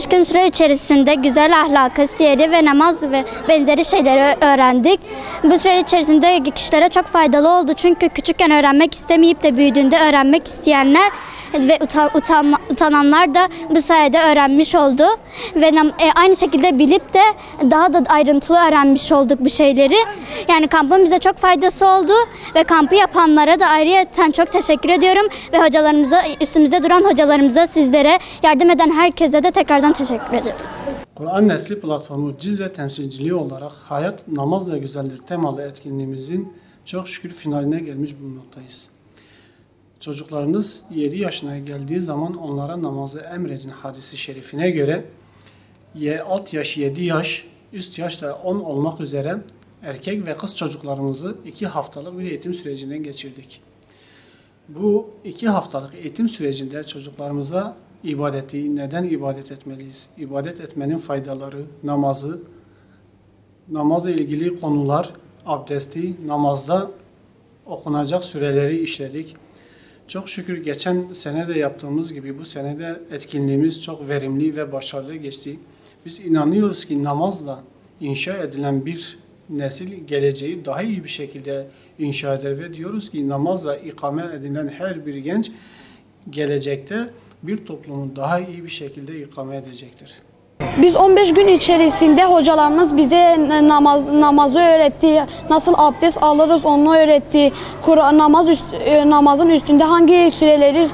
Gün süre içerisinde güzel ahlakı, siyeri ve namaz ve benzeri şeyleri öğrendik. Bu süre içerisinde kişilere çok faydalı oldu. Çünkü küçükken öğrenmek istemeyip de büyüdüğünde öğrenmek isteyenler ve utananlar da bu sayede öğrenmiş oldu. Ve aynı şekilde bilip de daha da ayrıntılı öğrenmiş olduk bu şeyleri. Yani kampın bize çok faydası oldu ve kampı yapanlara da ayrıyeten çok teşekkür ediyorum. Ve hocalarımıza, üstümüzde duran hocalarımıza, sizlere, yardım eden herkese de tekrardan teşekkür ediyorum. Kur'an Nesli Platformu Cizre temsilciliği olarak Hayat Namaz ve Güzeldir temalı etkinliğimizin çok şükür finaline gelmiş bulunmaktayız. Çocuklarınız 7 yaşına geldiği zaman onlara namazı emredin hadisi şerifine göre alt yaş 7 yaş, üst yaş da 10 olmak üzere erkek ve kız çocuklarımızı 2 haftalık bir eğitim sürecinden geçirdik. Bu 2 haftalık eğitim sürecinde çocuklarımıza ibadeti, neden ibadet etmeliyiz, ibadet etmenin faydaları, namazla ilgili konular, abdesti, namazda okunacak süreleri işledik. Çok şükür geçen sene de yaptığımız gibi bu sene de etkinliğimiz çok verimli ve başarılı geçti. Biz inanıyoruz ki namazla inşa edilen bir nesil geleceği daha iyi bir şekilde inşa eder ve diyoruz ki namazla ikame edilen her bir genç gelecekte bir toplumu daha iyi bir şekilde ikame edecektir. Biz 15 gün içerisinde hocalarımız bize namazı öğretti. Nasıl abdest alırız onu öğretti. Namazın üstünde hangi süreleri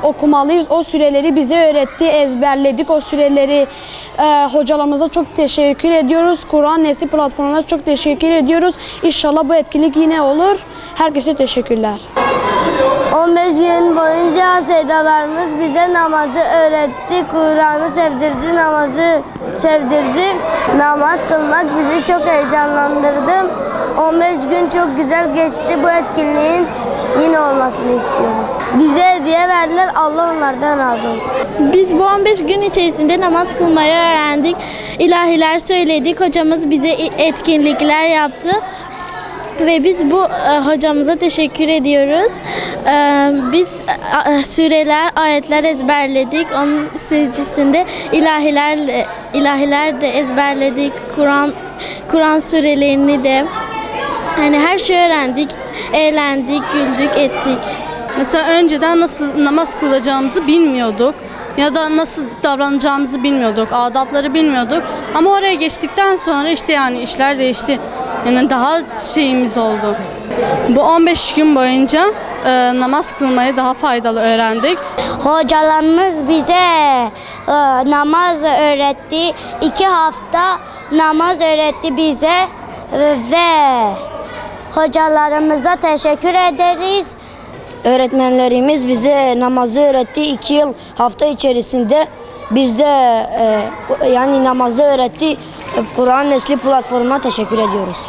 okumalıyız o süreleri bize öğretti. Ezberledik o süreleri. Hocalarımıza çok teşekkür ediyoruz. Kur'an Nesli platformuna çok teşekkür ediyoruz. İnşallah bu etkinlik yine olur. Herkese teşekkürler. 15 gün boyunca sevdalarımız bize namazı öğretti, Kur'an'ı sevdirdi, namazı sevdirdi. Namaz kılmak bizi çok heyecanlandırdı. 15 gün çok güzel geçti. Bu etkinliğin yine olmasını istiyoruz. Bize hediye verdiler, Allah onlardan razı olsun. Biz bu 15 gün içerisinde namaz kılmayı öğrendik. İlahiler söyledik, hocamız bize etkinlikler yaptı. Ve biz bu hocamıza teşekkür ediyoruz. Biz süreler, ayetler ezberledik. Onun neticesinde ilahiler de ezberledik. Kur'an sürelerini de. Yani her şeyi öğrendik, eğlendik, güldük, ettik. Mesela önceden nasıl namaz kılacağımızı bilmiyorduk ya da nasıl davranacağımızı bilmiyorduk, adapları bilmiyorduk. Ama oraya geçtikten sonra işte yani işler değişti. Yani daha şeyimiz oldu. Bu 15 gün boyunca namaz kılmayı daha faydalı öğrendik. Hocalarımız bize namaz öğretti. 2 hafta namaz öğretti bize ve hocalarımıza teşekkür ederiz. Öğretmenlerimiz bize namazı öğretti. 2 yıl hafta içerisinde bizde yani namazı öğretti. Kur'an Nesli platformuna teşekkür ediyoruz.